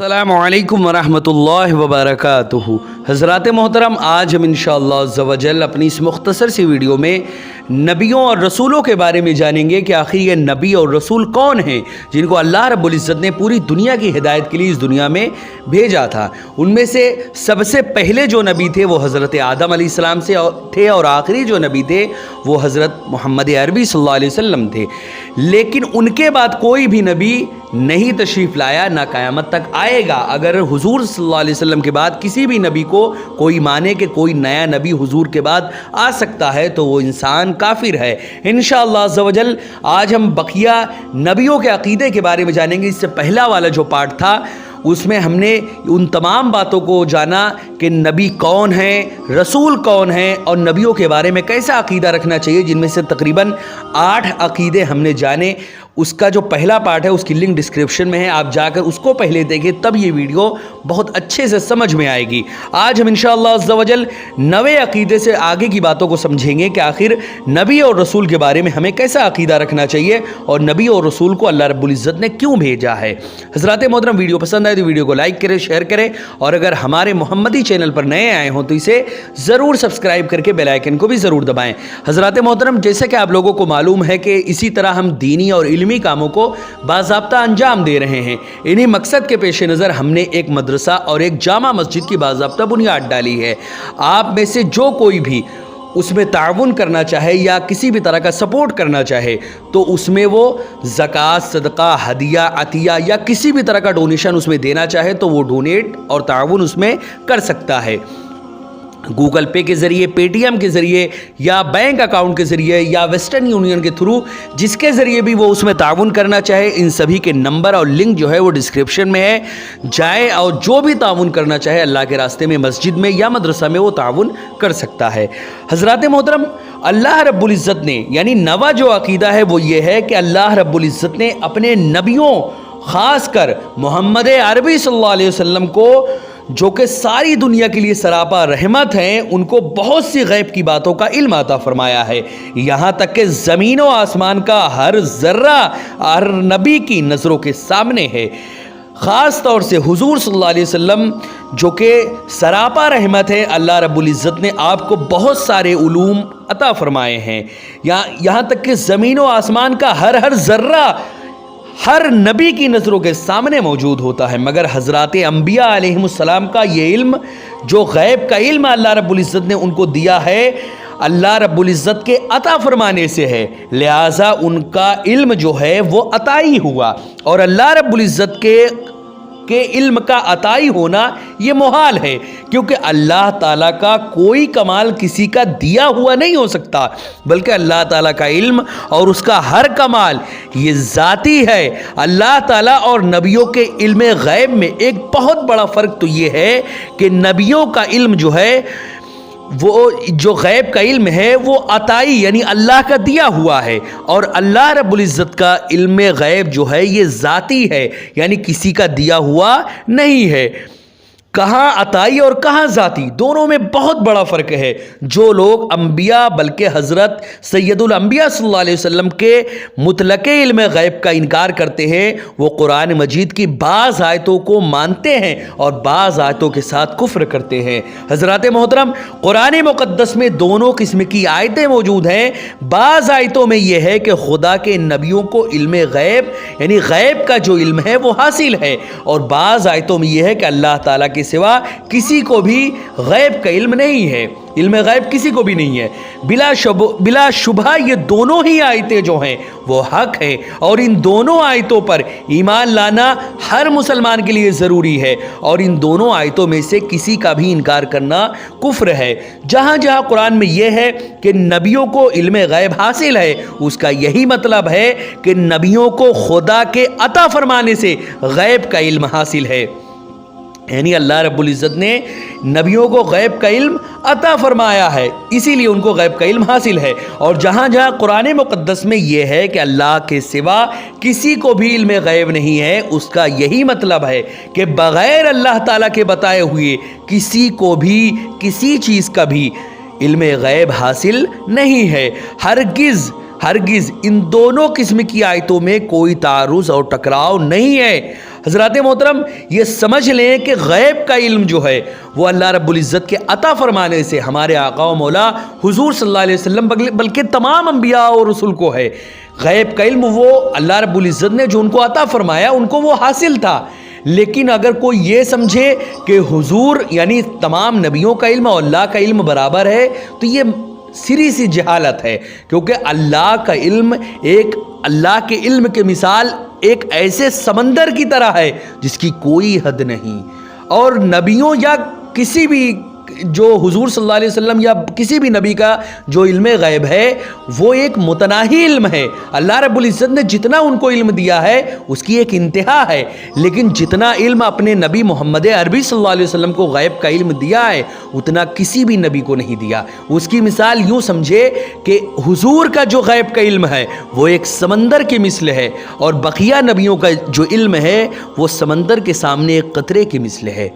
अस्सलामुअलैकुम वरहमतुल्लाहि वबरकातुहू। हज़रात मोहतरम, आज हम इंशाअल्लाह अज़्ज़ा वजल अपनी इस मुख्तसर सी वीडियो में नबियों और रसूलों के बारे में जानेंगे कि आखिर ये नबी और रसूल कौन हैं जिनको अल्लाह रब्बुल इज़्ज़त ने पूरी दुनिया की हिदायत के लिए इस दुनिया में भेजा था। उनमें से सबसे पहले जो नबी थे वो हज़रत आदम अलैहिस्सलाम से थे और आखिरी जो नबी थे वो हज़रत मोहम्मद अरबी सल्लल्लाहु अलैहि वसल्लम थे। लेकिन उनके बाद कोई भी नबी नहीं तशरीफ़ लाया, ना क़यामत तक आएगा। अगर हुज़ूर सल्लल्लाहु अलैहि वसल्लम के बाद किसी भी नबी को कोई माने कि कोई नया नबी हुज़ूर के बाद आ सकता है तो वो इंसान काफिर है। इंशाअल्लाह अज़्ज़ा वजल आज हम बकिया नबियों के अक़ीदे के बारे में जानेंगे। इससे पहला वाला जो पार्ट था उसमें हमने उन तमाम बातों को जाना कि नबी कौन है, रसूल कौन है और नबियों के बारे में कैसा अक़ीदा रखना चाहिए, जिनमें से तकरीबन 8 अक़ीदे हमने जाने। उसका जो पहला पार्ट है उसकी लिंक डिस्क्रिप्शन में है, आप जाकर उसको पहले देखें, तब ये वीडियो बहुत अच्छे से समझ में आएगी। आज हम इंशाअल्लाह अज़्ज़ा वजल नवे अक़ीदे से आगे की बातों को समझेंगे कि आखिर नबी और रसूल के बारे में हमें कैसा अक़ीदा रखना चाहिए और नबी और रसूल को अल्लाह रब्बुल इज़्ज़त ने क्यों भेजा है। हज़रात मोहतरम, वीडियो पसंद आए तो वीडियो को लाइक करें, शेयर करें और अगर हमारे मोहम्मदी चैनल पर नए आए हों तो इसे ज़रूर सब्सक्राइब करके बेल आइकन को भी ज़रूर दबाएँ। हज़रात मोहतरम, जैसे कि आप लोगों को मालूम है कि इसी तरह हम दीनी और इल्मी कामों को बाज़ाब्ता अंजाम दे रहे हैं। इन्हीं मकसद के पेश नज़र हमने एक मदरसा और एक जामा मस्जिद की बाज़ाब्ता बुनियाद डाली है। आप में से जो कोई भी उसमें ताउन करना चाहे या किसी भी तरह का सपोर्ट करना चाहे तो उसमें वो ज़कात, सदका, हदिया, अतिया या किसी भी तरह का डोनेशन उसमें देना चाहे तो वो डोनेट और ताउन उसमें कर सकता है। गूगल पे के ज़रिए, पेटीएम के ज़रिए या बैंक अकाउंट के ज़रिए या वेस्टर्न यूनियन के थ्रू, जिसके ज़रिए भी वो उसमें ताउन करना चाहे, इन सभी के नंबर और लिंक जो है वो डिस्क्रिप्शन में है। जाए और जो भी ताउन करना चाहे अल्लाह के रास्ते में मस्जिद में या मदरसा में वो ताउन कर सकता है। हज़रात मोहतरम, अल्लाह रब्बुल इज़्ज़त ने यानी नवा जो अक़ीदा है वो ये है कि अल्लाह रब्बुल इज़्ज़त ने अपने नबियों ख़ासकर मोहम्मद अरबी सल्लल्लाहु अलैहि वसल्लम को, जो कि सारी दुनिया के लिए सरापा रहमत हैं, उनको बहुत सी गैब की बातों का इल्म अता फरमाया है। यहाँ तक कि ज़मीन व आसमान का हर ज़र्रा हर नबी की नज़रों के सामने है। ख़ास तौर से हुज़ूर सल्लल्लाहु अलैहि वसल्लम जो कि सरापा रहमत है, अल्लाह रब्बुल इज़्ज़त ने आपको बहुत सारे उलूम अता फरमाए हैं। यहाँ तक कि ज़मीन व आसमान का हर ज़र्रा हर नबी की नज़रों के सामने मौजूद होता है। मगर हज़रात अंबिया अलैहिमुस्सलाम का ये इल्म, जो गैब का इल्म अल्लाह रब्बुल इज़्ज़त ने उनको दिया है, अल्लाह रब्बुल इज़्ज़त के अता फरमाने से है, लिहाजा उनका इल्म जो है वो अताई हुआ और अल्लाह रब्बुल इज़्ज़त के इल्म का अताई होना ये मुहाल है, क्योंकि अल्लाह ताला का कोई कमाल किसी का दिया हुआ नहीं हो सकता, बल्कि अल्लाह ताला का इल्म और उसका हर कमाल ये ज़ाती है। अल्लाह ताला और नबियों के इल्म गैब में एक बहुत बड़ा फ़र्क तो ये है कि नबियों का इल्म जो है वो जो गैब का इल्म है वो अताई यानी अल्लाह का दिया हुआ है और अल्लाह रब्बुल इज़्ज़त का इल्म गैब जो है ये ज़ाती है यानी किसी का दिया हुआ नहीं है। कहाँ अताई और कहाँ ज़ाती, दोनों में बहुत बड़ा फ़र्क है। जो लोग अंबिया बल्कि हज़रत सैयदुल अंबिया सल्लल्लाहु अलैहि वसल्लम के मुतलक़े इल्म गैब का इनकार करते हैं, वो कुरान मजीद की बाज़ आयतों को मानते हैं और बाज़ आयतों के साथ कुफ्र करते हैं। हज़रात मोहतरम, कुरान मुक़द्दस में दोनों किस्म की आयतें मौजूद हैं। बाज़ आयतों में यह है कि खुदा के नबियों को इल्म गैब यानी गैब का जो इल्म है वो हासिल है और बाज़ आयतों में यह है कि अल्लाह ताला के सिवा किसी को भी गैब का इल्म नहीं है, इल्म गैब किसी को भी नहीं है। बिला शुबहा ये दोनों ही आयतें जो हैं वो हक है और इन दोनों आयतों पर ईमान लाना हर मुसलमान के लिए ज़रूरी है और इन दोनों आयतों में से किसी का भी इनकार करना कुफ्र है। जहाँ जहाँ कुरान में यह है कि नबियों को इल्म गैब हासिल है, उसका यही मतलब है कि नबियों को खुदा के अता फरमाने से गैब का इल्म हासिल है, यानी अल्लाह रब्बुल इज़्ज़त ने नबियों को गैब का इल्म अता फरमाया है, इसीलिए उनको गैब का इल्म हासिल है। और जहाँ जहाँ कुरान मुक़द्दस में ये है कि अल्लाह के सिवा किसी को भी इल्म गैब नहीं है, उसका यही मतलब है कि बग़ैर अल्लाह ताला के बताए हुए किसी को भी किसी चीज़ का भी इल्म गैब हासिल नहीं है। हरगिज़ इन दोनों किस्म की आयतों में कोई तारुज़ और टकराव नहीं है। حضرات محترم یہ سمجھ لیں کہ غیب کا علم جو ہے وہ اللہ رب العزت کے عطا فرمانے سے ہمارے آقا و مولا حضور صلی اللہ علیہ وسلم بلکہ تمام انبیاء اور رسول کو ہے۔ غیب کا علم وہ اللہ رب العزت نے جو ان کو عطا فرمایا ان کو وہ حاصل تھا، لیکن اگر کوئی یہ سمجھے کہ حضور یعنی تمام نبیوں کا علم اور اللہ کا علم برابر ہے تو یہ سری سی جہالت ہے، کیونکہ اللہ کا علم اللہ کے علم کے مثال ایک ایسے سمندر کی طرح ہے جس کی کوئی حد نہیں، اور نبیوں یا کسی بھی جو حضور صلی اللہ علیہ وسلم یا کسی بھی نبی کا جو علم غیب ہے وہ ایک متناہی علم ہے۔ اللہ رب العزت نے جتنا ان کو علم دیا ہے اس کی ایک انتہا ہے، لیکن جتنا علم اپنے نبی محمد عربی صلی اللہ علیہ وسلم کو غیب کا علم دیا ہے اتنا کسی بھی نبی کو نہیں دیا۔ اس کی مثال یوں سمجھے کہ حضور کا جو غیب کا علم ہے وہ ایک سمندر کے مثل ہے، اور بقیہ نبیوں کا جو علم ہے وہ سمندر کے سامنے ایک قطرے کے مثل ہے۔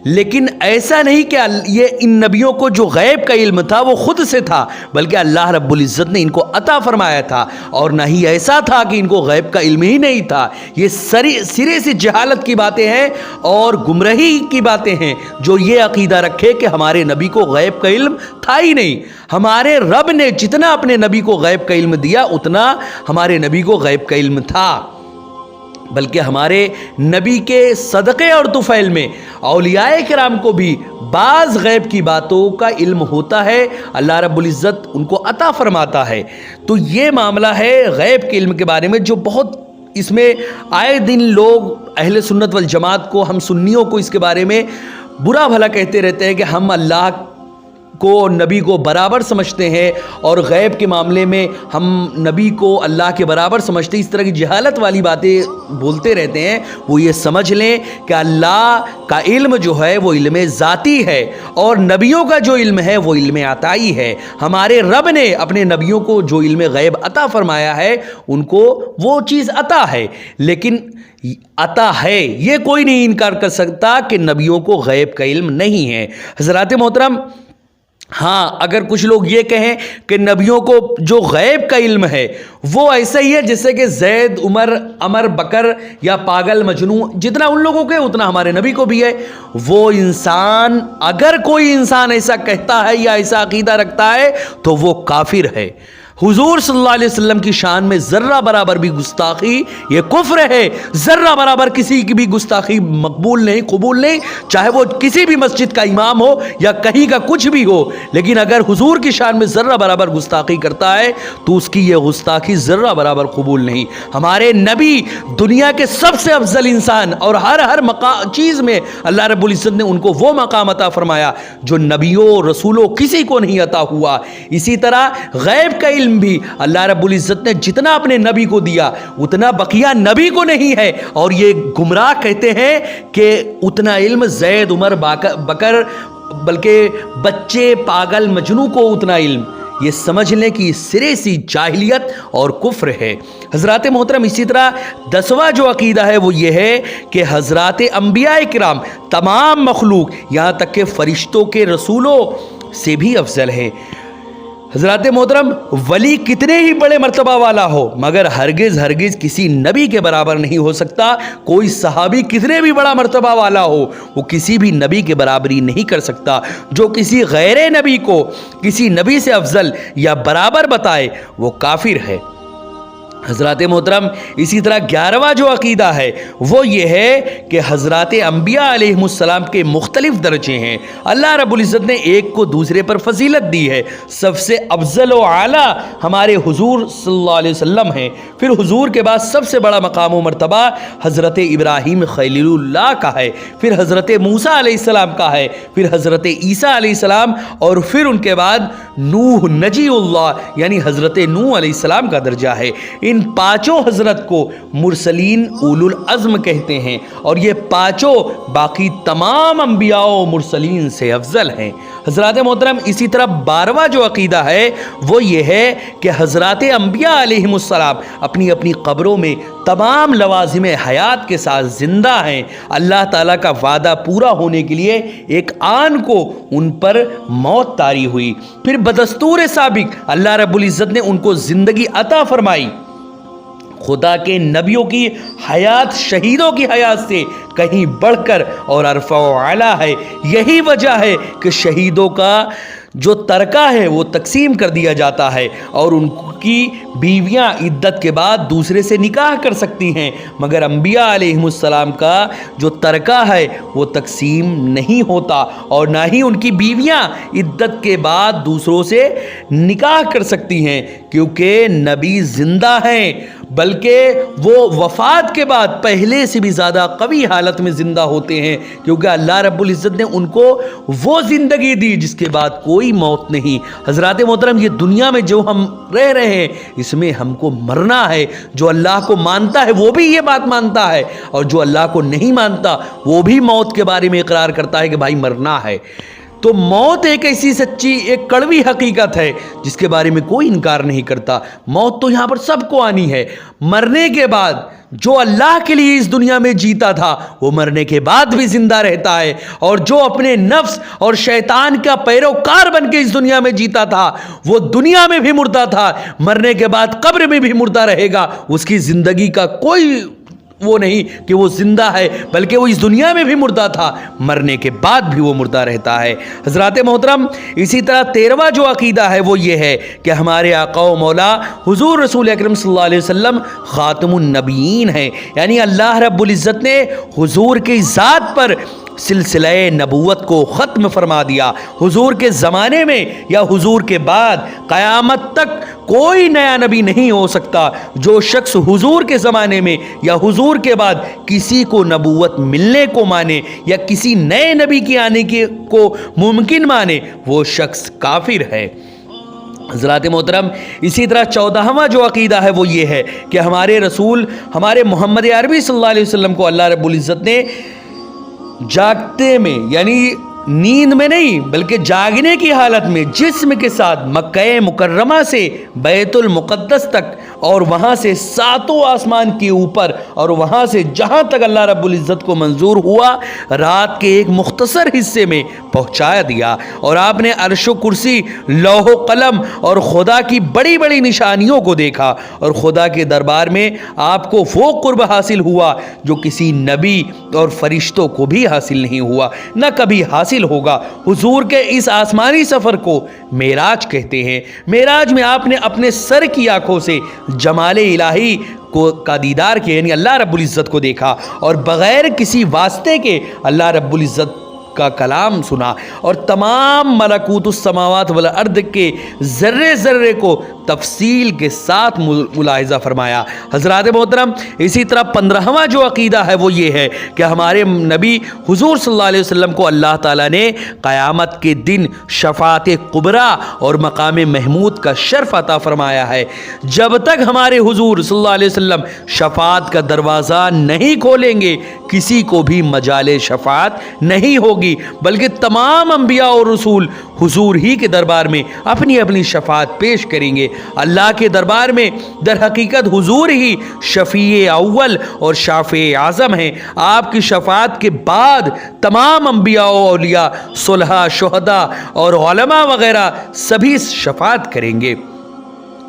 لیکن ایسا نہیں کہ یہ ان نبیوں کو جو غیب کا علم تھا وہ خود سے تھا، بلکہ اللہ رب العزت نے ان کو عطا فرمایا تھا، اور نہ ہی ایسا تھا کہ ان کو غیب کا علم ہی نہیں تھا۔ یہ سرے سے جہالت کی باتیں ہیں اور گمراہی کی باتیں ہیں جو یہ عقیدہ رکھے کہ ہمارے نبی کو غیب کا علم تھا ہی نہیں۔ ہمارے رب نے جتنا اپنے نبی کو غیب کا علم دیا اتنا ہمارے نبی کو غیب کا علم تھا، بلکہ ہمارے نبی کے صدقے اور طفیل میں اولیاء کرام کو بھی بعض غیب کی باتوں کا علم ہوتا ہے، اللہ رب العزت ان کو عطا فرماتا ہے۔ تو یہ معاملہ ہے غیب کے علم کے بارے میں جو بہت اس میں آئے دن لوگ اہل سنت والجماعت کو، ہم سنیوں کو اس کے بارے میں برا بھلا کہتے رہتے ہیں کہ ہم اللہ کو نبی کو برابر سمجھتے ہیں اور غیب کے معاملے میں ہم نبی کو اللہ کے برابر سمجھتے ہیں۔ اس طرح کی جہالت والی باتیں بولتے رہتے ہیں۔ وہ یہ سمجھ لیں کہ اللہ کا علم جو ہے وہ علم ذاتی ہے اور نبیوں کا جو علم ہے وہ علم عطائی ہے۔ ہمارے رب نے اپنے نبیوں کو جو علم غیب عطا فرمایا ہے ان کو وہ چیز عطا ہے، لیکن عطا ہے یہ کوئی نہیں انکار کر سکتا کہ نبیوں کو غیب کا علم نہیں ہے۔ حضرات محترم، ہاں اگر کچھ لوگ یہ کہیں کہ نبیوں کو جو غیب کا علم ہے وہ ایسا ہی ہے جیسے کہ زید، عمر، عمر، بکر یا پاگل، مجنوں، جتنا ان لوگوں کے اتنا ہمارے نبی کو بھی ہے، وہ انسان، اگر کوئی انسان ایسا کہتا ہے یا ایسا عقیدہ رکھتا ہے تو وہ کافر ہے۔ حضور صلی اللہ علیہ وسلم کی شان میں ذرہ برابر بھی گستاخی یہ کفر ہے۔ ذرہ برابر کسی کی بھی گستاخی مقبول نہیں، قبول نہیں، چاہے وہ کسی بھی مسجد کا امام ہو یا کہیں کا کچھ بھی ہو، لیکن اگر حضور کی شان میں ذرہ برابر گستاخی کرتا ہے تو اس کی یہ گستاخی ذرہ برابر قبول نہیں۔ ہمارے نبی دنیا کے سب سے افضل انسان اور ہر چیز میں اللہ رب العزت نے ان کو وہ مقام عطا فرمایا جو نبیوں رسولوں کسی کو نہیں عطا ہوا۔ اسی طرح غیب کا علم بھی اللہ رب العزت نے جتنا اپنے نبی کو دیا اتنا بقیہ نبی کو نہیں ہے، اور یہ گمراہ کہتے ہیں کہ اتنا علم زید، عمر، بکر، بلکہ بچے، پاگل، مجنوں کو اتنا علم، یہ سمجھ لیں کہ یہ سرے سی جاہلیت اور کفر ہے۔ حضرات محترم، اسی طرح 10واں جو عقیدہ ہے وہ یہ ہے کہ حضرات انبیاء کرام تمام مخلوق یہاں تک کہ فرشتوں کے رسولوں سے بھی افضل ہے۔ حضرات محترم، ولی کتنے ہی بڑے مرتبہ والا ہو مگر ہرگز کسی نبی کے برابر نہیں ہو سکتا۔ کوئی صحابی کتنے بھی بڑا مرتبہ والا ہو وہ کسی بھی نبی کے برابری نہیں کر سکتا۔ جو کسی غیر نبی کو کسی نبی سے افضل یا برابر بتائے وہ کافر ہے۔ حضرات محترم، اسی طرح 11واں جو عقیدہ ہے وہ یہ ہے کہ حضرات انبیاء علیہ السلام کے مختلف درجے ہیں۔ اللہ رب العزت نے ایک کو دوسرے پر فضیلت دی ہے۔ سب سے افضل و اعلیٰ ہمارے حضور صلی اللہ علیہ وسلم ہیں، پھر حضور کے بعد سب سے بڑا مقام و مرتبہ حضرت ابراہیم خلیل اللہ کا ہے، پھر حضرت موسیٰ علیہ السلام کا ہے، پھر حضرت عیسیٰ علیہ السلام، اور پھر ان کے بعد نوح نجی اللہ یعنی حضرت نوح علیہ السلام کا درجہ ہے۔ ان پانچوں حضرت کو مرسلین اولو العزم کہتے ہیں، اور یہ پانچوں باقی تمام انبیاء و مرسلین سے افضل ہیں۔ حضرات محترم، اسی طرح 12واں جو عقیدہ ہے وہ یہ ہے کہ حضرات انبیاء علیہ السلام اپنی اپنی قبروں میں تمام لوازم حیات کے ساتھ زندہ ہیں۔ اللہ تعالیٰ کا وعدہ پورا ہونے کے لیے ایک آن کو ان پر موت طاری ہوئی، پھر بدستور سابق اللہ رب العزت نے ان کو زندگی عطا فرمائی، خدا کے نبیوں کی حیات شہیدوں کی حیات سے کہیں بڑھ کر اور عرفہ و اعلیٰ ہے۔ یہی وجہ ہے کہ شہیدوں کا جو ترکہ ہے وہ تقسیم کر دیا جاتا ہے اور ان کی بیویاں عدت کے بعد دوسرے سے نکاح کر سکتی ہیں، مگر انبیاء علیہم السلام کا جو ترکہ ہے وہ تقسیم نہیں ہوتا اور نہ ہی ان کی بیویاں عدت کے بعد دوسروں سے نکاح کر سکتی ہیں، کیونکہ نبی زندہ ہیں، بلکہ وہ وفات کے بعد پہلے سے بھی زیادہ قوی حالت میں زندہ ہوتے ہیں، کیونکہ اللہ رب العزت نے ان کو وہ زندگی دی جس کے بعد کوئی موت نہیں۔ حضرات محترم، یہ دنیا میں جو ہم رہ رہے ہیں اس میں ہم کو مرنا ہے۔ جو اللہ کو مانتا ہے وہ بھی یہ بات مانتا ہے، اور جو اللہ کو نہیں مانتا وہ بھی موت کے بارے میں اقرار کرتا ہے کہ بھائی مرنا ہے۔ تو موت ایک ایسی سچی، ایک کڑوی حقیقت ہے جس کے بارے میں کوئی انکار نہیں کرتا۔ موت تو یہاں پر سب کو آنی ہے۔ مرنے کے بعد جو اللہ کے لیے اس دنیا میں جیتا تھا وہ مرنے کے بعد بھی زندہ رہتا ہے، اور جو اپنے نفس اور شیطان کا پیروکار بن کے اس دنیا میں جیتا تھا وہ دنیا میں بھی مردہ تھا، مرنے کے بعد قبر میں بھی مردہ رہے گا۔ اس کی زندگی کا کوئی وہ نہیں کہ وہ زندہ ہے، بلکہ وہ اس دنیا میں بھی مردہ تھا، مرنے کے بعد بھی وہ مردہ رہتا ہے۔ حضرات محترم، اسی طرح 13واں جو عقیدہ ہے وہ یہ ہے کہ ہمارے آقا و مولا حضور رسول اکرم صلی اللہ علیہ وسلم خاتم النبیین ہیں، یعنی اللہ رب العزت نے حضور کی ذات پر سلسلہ نبوت کو ختم فرما دیا۔ حضور کے زمانے میں یا حضور کے بعد قیامت تک کوئی نیا نبی نہیں ہو سکتا۔ جو شخص حضور کے زمانے میں یا حضور کے بعد کسی کو نبوت ملنے کو مانے یا کسی نئے نبی کے آنے کو ممکن مانے وہ شخص کافر ہے۔ حضرات محترم، اسی طرح 14واں جو عقیدہ ہے وہ یہ ہے کہ ہمارے رسول ہمارے محمد عربی صلی اللہ علیہ وسلم کو اللہ رب العزت نے جاگتے میں، یعنی نیند میں نہیں بلکہ جاگنے کی حالت میں جسم کے ساتھ مکہ مکرمہ سے بیت المقدس تک اور وہاں سے 7 آسمان کے اوپر اور وہاں سے جہاں تک اللہ رب العزت کو منظور ہوا رات کے ایک مختصر حصے میں پہنچایا دیا، اور آپ نے عرش و کرسی، لوح و قلم اور خدا کی بڑی بڑی نشانیوں کو دیکھا، اور خدا کے دربار میں آپ کو وہ قرب حاصل ہوا جو کسی نبی اور فرشتوں کو بھی حاصل نہیں ہوا، نہ کبھی حاصل ہوگا۔ حضور کے اس آسمانی سفر کو معراج کہتے ہیں۔ معراج میں آپ نے اپنے سر کی آنکھوں سے جمال الہی کا دیدار کیا، یعنی اللہ رب العزت کو دیکھا، اور بغیر کسی واسطے کے اللہ رب العزت کا کلام سنا، اور تمام ملکوت السماوات والارض کے ذرے ذرے کو تفصیل کے ساتھ ملاحظہ فرمایا۔ حضرات محترم، اسی طرح 15واں جو عقیدہ ہے وہ یہ ہے کہ ہمارے نبی حضور صلی اللہ علیہ وسلم کو اللہ تعالیٰ نے قیامت کے دن شفاعت کبریٰ اور مقام محمود کا شرف عطا فرمایا ہے۔ جب تک ہمارے حضور صلی اللہ علیہ وسلم شفاعت کا دروازہ نہیں کھولیں گے کسی کو بھی مجال شفاعت نہیں ہوگی، بلکہ تمام انبیاء اور رسول حضور ہی کے دربار میں اپنی اپنی شفاعت پیش کریں گے۔ اللہ کے دربار میں در حقیقت حضور ہی شفیع اول اور شافع اعظم ہیں۔ آپ کی شفاعت کے بعد تمام انبیاء و اولیاء، صلحاء، شہداء اور علماء وغیرہ سبھی شفاعت کریں گے۔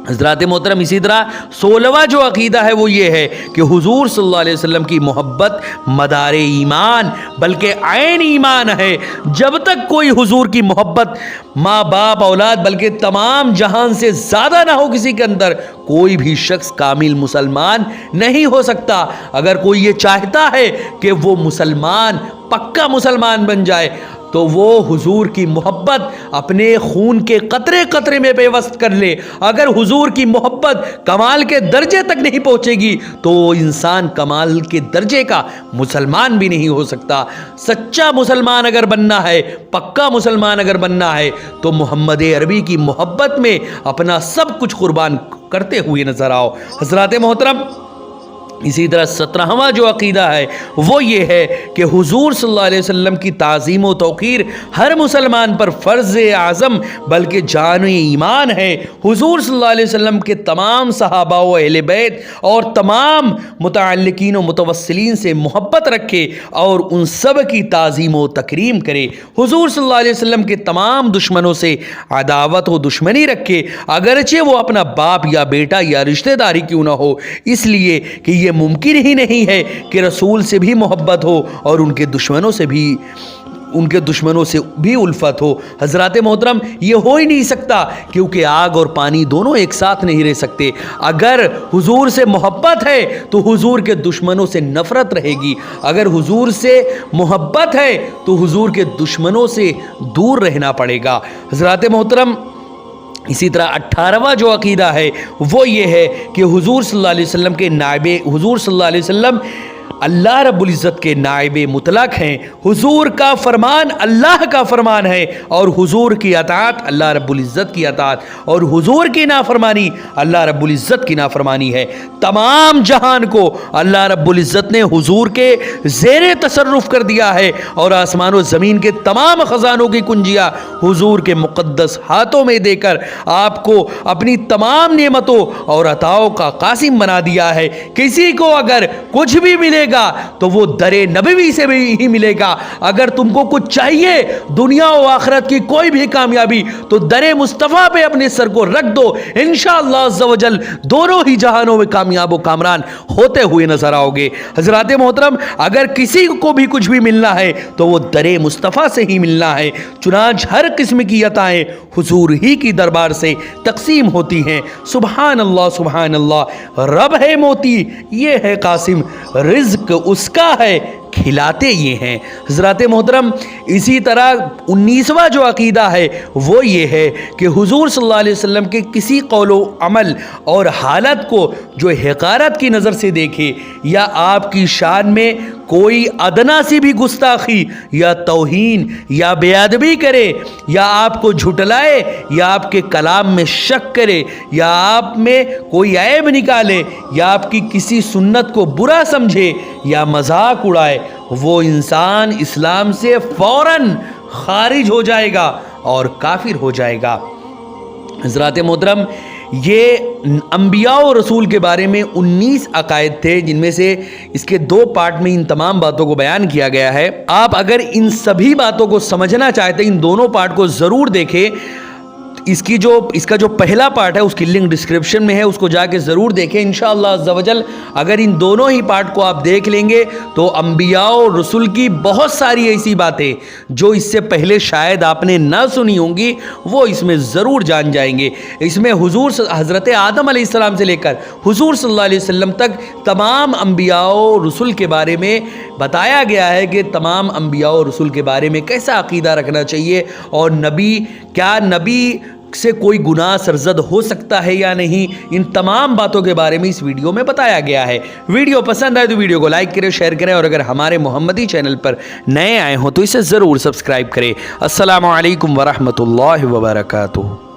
حضرات محترم، اسی طرح 16واں جو عقیدہ ہے وہ یہ ہے کہ حضور صلی اللہ علیہ وسلم کی محبت مدار ایمان بلکہ عین ایمان ہے۔ جب تک کوئی حضور کی محبت ماں باپ اولاد بلکہ تمام جہان سے زیادہ نہ ہو کسی کے اندر، کوئی بھی شخص کامل مسلمان نہیں ہو سکتا۔ اگر کوئی یہ چاہتا ہے کہ وہ مسلمان پکا مسلمان بن جائے تو وہ حضور کی محبت اپنے خون کے قطرے قطرے میں پیوست کر لے۔ اگر حضور کی محبت کمال کے درجے تک نہیں پہنچے گی تو انسان کمال کے درجے کا مسلمان بھی نہیں ہو سکتا۔ سچا مسلمان اگر بننا ہے، پکا مسلمان اگر بننا ہے تو محمد عربی کی محبت میں اپنا سب کچھ قربان کرتے ہوئے نظر آؤ۔ حضرات محترم، इसी तरह 17वां जो अक़ीदा है वो ये है कि हुजूर सल्लल्लाहु अलैहि वसल्लम की ताज़ीम व तौक़ीर हर मुसलमान पर फ़र्ज़ आज़म बल्कि जान ईमान है। हुजूर सल्लल्लाहु अलैहि वसल्लम के तमाम सहाबा व अहले बैत और तमाम मुतअल्लिक़ीन व मुतवस्सिलीन से मोहब्बत रखे और उन सब की ताज़ीम व तकरीम करे। हुजूर सल्लल्लाहु अलैहि वसल्लम के तमाम दुश्मनों से अदावत व दुश्मनी रखे, अगरचे वो अपना बाप या बेटा या रिश्तेदारी क्यों ना हो, इसलिए कि ये मुमकिन ही नहीं है कि रसूल से भी मोहब्बत हो और उनके दुश्मनों से भी उल्फत हो। हज़रात मोहतरम, ये हो ही नहीं सकता, क्योंकि आग और पानी दोनों एक साथ नहीं रह सकते। अगर हुजूर से मोहब्बत है तो हुजूर के दुश्मनों से नफ़रत रहेगी, अगर हुजूर से मोहब्बत है तो हुजूर के दुश्मनों से दूर रहना पड़ेगा। हज़रात मोहतरम, इसी तरह 18वां जो अक़ीदा है वो ये है कि हुजूर सल्लल्लाहु अलैहि वसल्लम के नाइबे, हुजूर सल्लल्लाहु अलैहि वसल्लम अल्लाह रब्बुल इज़्ज़त के नाइबे मुतलक हैं। हुजूर का फरमान अल्लाह का फरमान है और हुजूर की अताअत अल्लाह रब्बुल इज़्ज़त की अताअत और हुजूर की नाफरमानी अल्लाह रब्बुल इज़्ज़त की नाफरमानी है। तमाम जहान को अल्लाह रब्बुल इज़्ज़त ने हुजूर के ज़ेरे तसर्रुफ़ कर दिया है और आसमान व ज़मीन के तमाम ख़ज़ानों की कुंजियाँ हुजूर के मुक़द्दस हाथों में देकर आपको अपनी तमाम नेमतों और अताओं का कासिम बना दिया है। किसी को अगर कुछ भी मिलेगा तो वो दरे नबवी से भी ही मिलेगा। अगर तुमको कुछ चाहिए दुनिया और आखिरत की कोई भी कामयाबी तो दरे मुस्तफ़ा पे अपने सर को रख दो, इंशाअल्लाह अज़्ज़ व जल दोनों ही जहानों में कामयाब व कामरान होते हुए नजर आओगे। हज़रात मोहतरम, अगर किसी को भी कुछ भी मिलना है तो वो दरे मुस्तफ़ा से ही मिलना है। चुनांच हर किस्म की अताएं हुजूर ही की दरबार से तकसीम होती हैं। सुभान अल्लाह सुभान अल्लाह, रब है मोती ये है कासिम, रिज़्क़ उसका है खिलाते ये हैं। हज़रात मोहतरम, इसी तरह 19वां जो अक़ीदा है वो ये है कि हुजूर सल्लल्लाहु अलैहि वसल्लम के किसी कौलो अमल और हालत को जो हक़ारत की नज़र से देखे या आपकी शान में कोई अदना सी भी गुस्ताखी या तौहीन या बेअदबी करे या आपको झुटलाए या आपके कलाम में शक करे या आप में कोई ऐब निकाले या आपकी किसी सुन्नत को बुरा समझे या मजाक उड़ाए, वो इंसान इस्लाम से फ़ौरन खारिज हो जाएगा और काफिर हो जाएगा। हज़रात मोहतरम, ये अंबिया और रसूल के बारे में 19 अकायद थे, जिनमें से इसके 2 पार्ट में इन तमाम बातों को बयान किया गया है। आप अगर इन सभी बातों को समझना चाहते हैं, इन दोनों पार्ट को ज़रूर देखें। इसका जो पहला पार्ट है उसकी लिंक डिस्क्रिप्शन में है, उसको जाके ज़रूर देखें इंशाअल्लाह अज़्ज़ व जल। अगर इन दोनों ही पार्ट को आप देख लेंगे तो अंबिया और रसूल की बहुत सारी ऐसी बातें जो इससे पहले शायद आपने ना सुनी होंगी वो इसमें ज़रूर जान जाएंगे। इसमें हुजूर हज़रत आदम अलैहिस्सलाम से लेकर हुजूर सल्लल्लाहु अलैहि वसल्लम तक तमाम अंबिया और रसूल के बारे में बताया गया है कि तमाम अंबिया और रसूल के बारे में कैसा अक़ीदा रखना चाहिए और नबी से कोई गुनाह सरजद हो सकता है या नहीं, इन तमाम बातों के बारे में इस वीडियो में बताया गया है। वीडियो पसंद आए तो वीडियो को लाइक करें, शेयर करें और अगर हमारे मोहम्मदी चैनल पर नए आए हों तो इसे ज़रूर सब्सक्राइब करें। अस्सलामु अलैकुम वरहमतुल्लाहि वबरकातुहू।